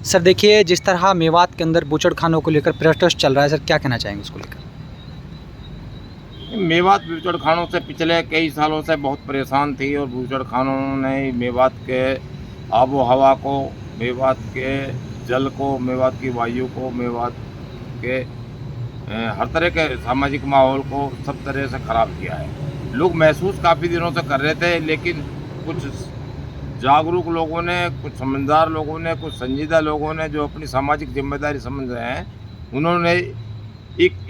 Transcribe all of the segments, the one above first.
Sir देखिए, जिस तरह मेवात के अंदर बूचड़खानों को लेकर प्रोटेस्ट चल रहा है, सर क्या कहना चाहेंगे उसको लेकर? मेवात बूचड़खानों से पिछले कई सालों से बहुत परेशान थी और बूचड़खानों ने मेवात के आबो हवा को, मेवात के जल को, मेवात की वायु को, मेवात के हर तरह के सामाजिक माहौल को सब तरह से ख़राब किया है। लोग महसूस काफ़ी दिनों से कर रहे थे, लेकिन कुछ जागरूक लोगों ने, कुछ समझदार लोगों ने, कुछ संजीदा लोगों ने जो अपनी सामाजिक जिम्मेदारी समझ रहे हैं, उन्होंने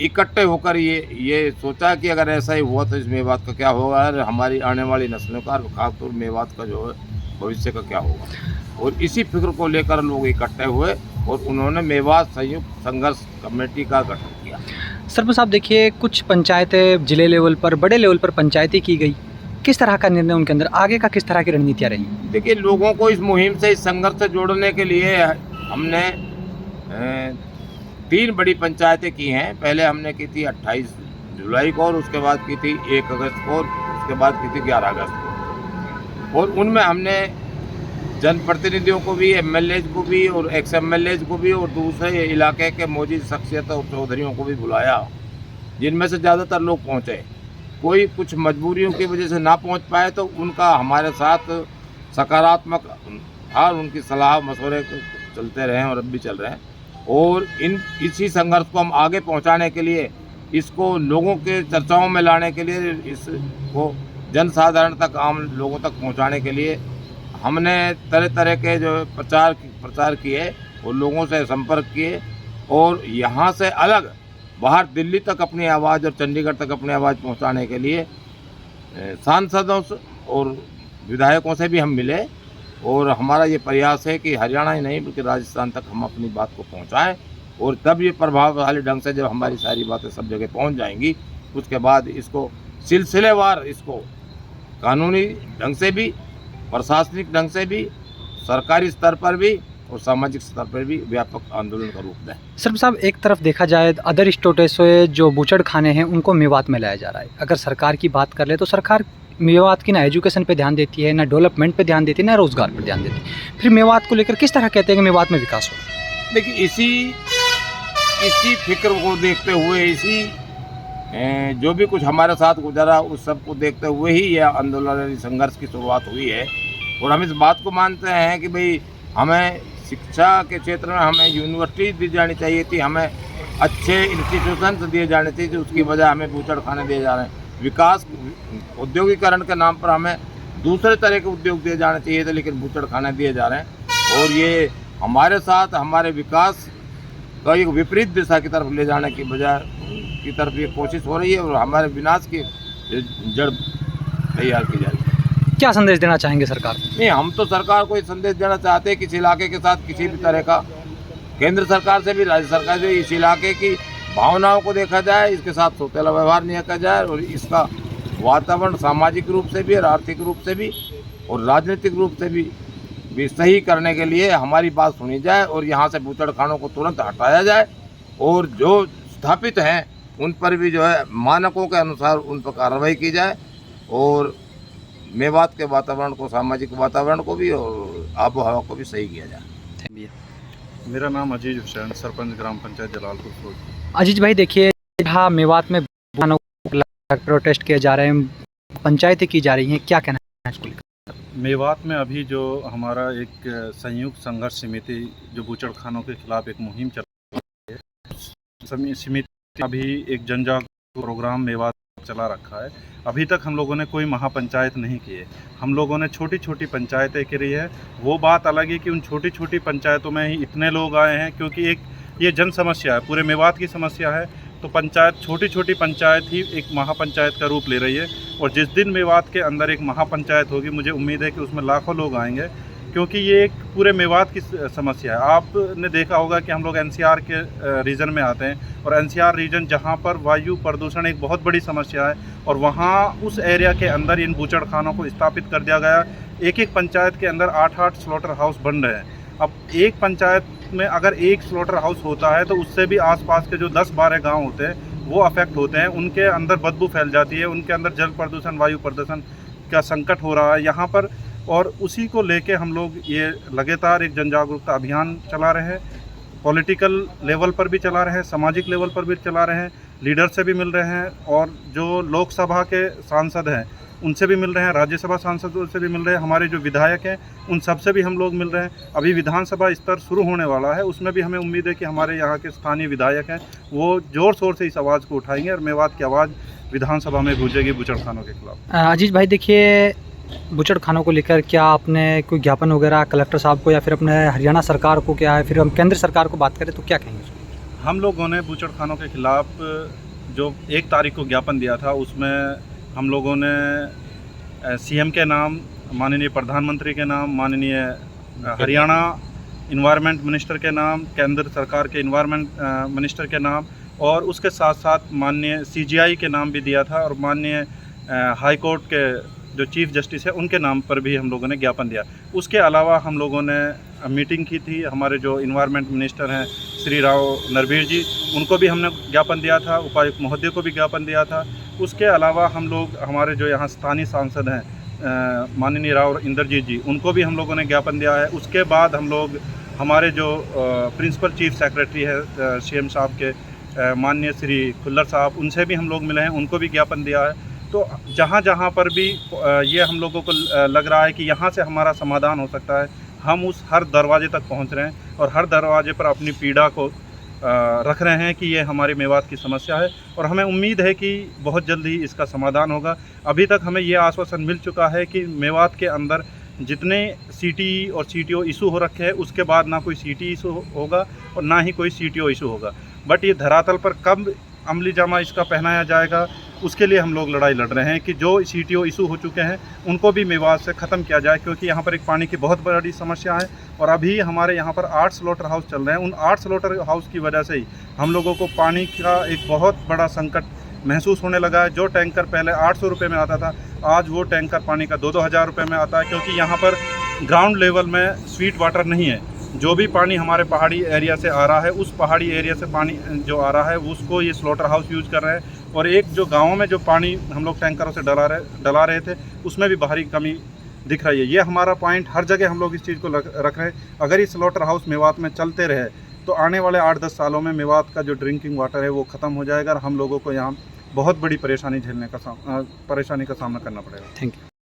इकट्ठे होकर ये सोचा कि अगर ऐसा ही हुआ तो इस मेवात का क्या होगा और हमारी आने वाली नस्लों का, खासतौर मेवात का जो है भविष्य का क्या होगा। और इसी फिक्र को लेकर लोग इकट्ठे हुए और उन्होंने मेवात संयुक्त संघर्ष कमेटी का गठन किया। सरपंच साहब देखिए, कुछ पंचायतें जिले लेवल पर, बड़े लेवल पर पंचायती की गई। किस तरह का निर्णय उनके अंदर, आगे का किस तरह की रणनीतियाँ रही? देखिए, लोगों को इस मुहिम से, इस संघर्ष से जोड़ने के लिए हमने 3 बड़ी पंचायतें की हैं। पहले हमने की थी 28 जुलाई को और उसके बाद की थी 1 अगस्त को और उसके बाद की थी 11 अगस्त को। और उनमें हमने जनप्रतिनिधियों को भी, एमएलएज को भी और एक्स एमएलएज को भी और दूसरे इलाके के मौजूद शख्सियत और चौधरियों को भी बुलाया, जिनमें से ज़्यादातर लोग पहुँचे। कोई कुछ मजबूरियों की वजह से ना पहुँच पाए तो उनका हमारे साथ सकारात्मक था, उनकी सलाह मशवरे चलते रहे और अब भी चल रहे हैं। और इसी संघर्ष को हम आगे पहुंचाने के लिए, इसको लोगों के चर्चाओं में लाने के लिए, इसको जनसाधारण तक, आम लोगों तक पहुंचाने के लिए हमने तरह तरह के जो प्रचार किए और लोगों से संपर्क किए और यहाँ से अलग बाहर दिल्ली तक अपनी आवाज़ और चंडीगढ़ तक अपनी आवाज़ पहुंचाने के लिए सांसदों से और विधायकों से भी हम मिले। और हमारा ये प्रयास है कि हरियाणा ही नहीं बल्कि राजस्थान तक हम अपनी बात को पहुंचाएं और तब ये प्रभावशाली ढंग से जब हमारी सारी बातें सब जगह पहुंच जाएंगी, उसके बाद इसको सिलसिलेवार, इसको कानूनी ढंग से भी, प्रशासनिक ढंग से भी, सरकारी स्तर पर भी और सामाजिक स्तर पर भी व्यापक आंदोलन का रूप दें। सर साहब, एक तरफ देखा जाए अदर स्टेटों से जो बूचड़खाने हैं उनको मेवात में लाया जा रहा है। अगर सरकार की बात कर ले तो सरकार मेवात की ना एजुकेशन पे ध्यान देती है, ना डेवलपमेंट पे ध्यान देती है, ना रोज़गार पर ध्यान देती है। फिर मेवात को लेकर किस तरह कहते हैं कि मेवात में विकास हो? देखिए, इसी फिक्र को देखते हुए, इसी जो भी कुछ हमारे साथ गुजरा उस सब को देखते हुए ही यह आंदोलन, संघर्ष की शुरुआत हुई है। और हम इस बात को मानते हैं कि भाई हमें शिक्षा के क्षेत्र में हमें यूनिवर्सिटी दी जानी चाहिए थी, हमें अच्छे इंस्टीट्यूशन दिए जाने थे, उसकी वजह हमें बूचड़खाने दिए जा रहे हैं। विकास, औद्योगिकरण के नाम पर हमें दूसरे तरह के उद्योग दिए जाने चाहिए थे, लेकिन बूचड़खाने दिए जा रहे हैं। और ये हमारे साथ हमारे विकास का एक विपरीत दिशा की तरफ ले जाने की बजाय की तरफ ये कोशिश हो रही है और हमारे विनाश की जड़ तैयार की जा रही है। क्या संदेश देना चाहेंगे सरकार? नहीं, हम तो सरकार को ये संदेश देना चाहते हैं कि इस इलाके के साथ किसी भी तरह का, केंद्र सरकार से भी, राज्य सरकार से, इस इलाके की भावनाओं को देखा जाए, इसके साथ सौतेला व्यवहार नहीं किया जाए और इसका वातावरण सामाजिक रूप से भी और आर्थिक रूप से भी और राजनीतिक रूप से भी सही करने के लिए हमारी बात सुनी जाए और यहाँ से बूचड़खानों को तुरंत हटाया जाए और जो स्थापित हैं उन पर भी जो है मानकों के अनुसार उन पर कार्रवाई की जाए और मेवात के वातावरण को, सामाजिक वातावरण को भी और आबो हवा को भी सही किया जाए। मेरा नाम अजीज हुसैन, सरपंच ग्राम पंचायत जलालपुर फौज। अजीज भाई देखिए, यहाँ मेवात में प्रोटेस्ट किए जा रहे हैं, पंचायतें की जा रही हैं, क्या कहना है इसको लेकर? मेवात में अभी जो हमारा एक संयुक्त संघर्ष समिति जो बूचड़खानों के खिलाफ एक मुहिम चल रही है, समिति अभी एक जनजागरूक प्रोग्राम मेवात चला रखा है। अभी तक हम लोगों ने कोई महापंचायत नहीं की है, हम लोगों ने छोटी छोटी पंचायतें करी है। वो बात अलग है कि उन छोटी छोटी पंचायतों में ही इतने लोग आए हैं, क्योंकि एक ये जन समस्या है, पूरे मेवात की समस्या है। तो पंचायत, छोटी छोटी पंचायत ही एक महापंचायत का रूप ले रही है और जिस दिन मेवात के अंदर एक महापंचायत होगी, मुझे उम्मीद है कि उसमें लाखों लोग आएंगे, क्योंकि ये एक पूरे मेवात की समस्या है। आपने देखा होगा कि हम लोग एनसीआर के रीजन में आते हैं और एनसीआर रीजन जहाँ पर वायु प्रदूषण एक बहुत बड़ी समस्या है और वहाँ उस एरिया के अंदर इन बूचड़खानों को स्थापित कर दिया गया। एक एक पंचायत के अंदर 8-8 स्लॉटर हाउस बन रहे हैं। अब एक पंचायत में अगर एक स्लॉटर हाउस होता है तो उससे भी आसपास के जो 10-12 गांव होते हैं वो अफेक्ट होते हैं, उनके अंदर बदबू फैल जाती है, उनके अंदर जल प्रदूषण, वायु प्रदूषण का संकट हो रहा है। यहाँ पर और उसी को लेके हम लोग ये लगातार एक जन जागरूकता अभियान चला रहे हैं। पॉलिटिकल लेवल पर भी चला रहे हैं, सामाजिक लेवल पर भी चला रहे हैं, लीडर से भी मिल रहे हैं और जो लोकसभा के सांसद हैं उनसे भी मिल रहे हैं, राज्यसभा सांसदों से भी मिल रहे हैं, हमारे जो विधायक हैं उन सब से भी हम लोग मिल रहे हैं। अभी विधानसभा स्तर शुरू होने वाला है, उसमें भी हमें उम्मीद है कि हमारे यहाँ के स्थानीय विधायक हैं वो ज़ोर शोर से इस आवाज़ को उठाएंगे और मेवात की आवाज़ विधानसभा में गूंजेगी बूचड़खानों के खिलाफ। अजीज भाई देखिए, बूचड़खानों को लेकर क्या आपने कोई ज्ञापन वगैरह कलेक्टर साहब को या फिर अपने हरियाणा सरकार को, क्या है फिर हम केंद्र सरकार को बात करें तो क्या कहेंगे? हम लोगों ने बूचड़खानों के खिलाफ जो 1 तारीख को ज्ञापन दिया था उसमें हम लोगों ने सीएम के नाम, माननीय प्रधानमंत्री के नाम, माननीय हरियाणा इन्वायरमेंट मिनिस्टर के नाम, केंद्र सरकार के इन्वायरमेंट मिनिस्टर के नाम और उसके साथ साथ माननीय सीजीआई के नाम भी दिया था और माननीय हाई कोर्ट के जो चीफ जस्टिस है उनके नाम पर भी हम लोगों ने ज्ञापन दिया। उसके अलावा हम लोगों ने मीटिंग की थी, हमारे जो इन्वायरमेंट मिनिस्टर हैं श्री राव नरवीर जी, उनको भी हमने ज्ञापन दिया था, उपायुक्त महोदय को भी ज्ञापन दिया था। उसके अलावा हम लोग हमारे जो यहाँ स्थानीय सांसद हैं माननीय राव इंद्रजीत जी, उनको भी हम लोगों ने ज्ञापन दिया है। उसके बाद हम लोग हमारे जो प्रिंसिपल चीफ सेक्रेटरी है सीएम साहब के माननीय श्री खुल्लर साहब, उनसे भी हम लोग मिले हैं, उनको भी ज्ञापन दिया है। तो जहाँ जहाँ पर भी ये हम लोगों को लग रहा है कि यहाँ से हमारा समाधान हो सकता है, हम उस हर दरवाजे तक पहुँच रहे हैं और हर दरवाजे पर अपनी पीड़ा को रख रहे हैं कि ये हमारे मेवात की समस्या है और हमें उम्मीद है कि बहुत जल्द ही इसका समाधान होगा। अभी तक हमें ये आश्वासन मिल चुका है कि मेवात के अंदर जितने सीटीई और सीटीओ इशू हो रखे हैं उसके बाद ना कोई सीटीई इशू होगा और ना ही कोई सीटीओ इशू होगा। बट ये धरातल पर कब अमली जामा इसका पहनाया जाएगा, उसके लिए हम लोग लड़ाई लड़ रहे हैं कि जो सीटीओ इशू हो चुके हैं उनको भी मेवात से ख़त्म किया जाए, क्योंकि यहाँ पर एक पानी की बहुत बड़ी समस्या है और अभी हमारे यहाँ पर 8 स्लॉटर हाउस चल रहे हैं। उन 8 स्लॉटर हाउस की वजह से ही हम लोगों को पानी का एक बहुत बड़ा संकट महसूस होने लगा है। जो टैंकर पहले 800 रुपये में आता था, आज वो टैंकर पानी का 2-2 हज़ार रुपये में आता है, क्योंकि यहाँ पर ग्राउंड लेवल में स्वीट वाटर नहीं है। जो भी पानी हमारे पहाड़ी एरिया से आ रहा है, उस पहाड़ी एरिया से पानी जो आ रहा है उसको ये स्लॉटर हाउस यूज़ कर रहे हैं और एक जो गाँव में जो पानी हम लोग टैंकरों से डला रहे थे उसमें भी बाहरी कमी दिख रही है। ये हमारा पॉइंट, हर जगह हम लोग इस चीज़ को रख रहे हैं। अगर ये स्लॉटर हाउस मेवात में चलते रहे तो आने वाले 8-10 सालों में मेवात का जो ड्रिंकिंग वाटर है वो ख़त्म हो जाएगा और हम लोगों को यहाँ बहुत बड़ी परेशानी का सामना करना पड़ेगा। Thank you.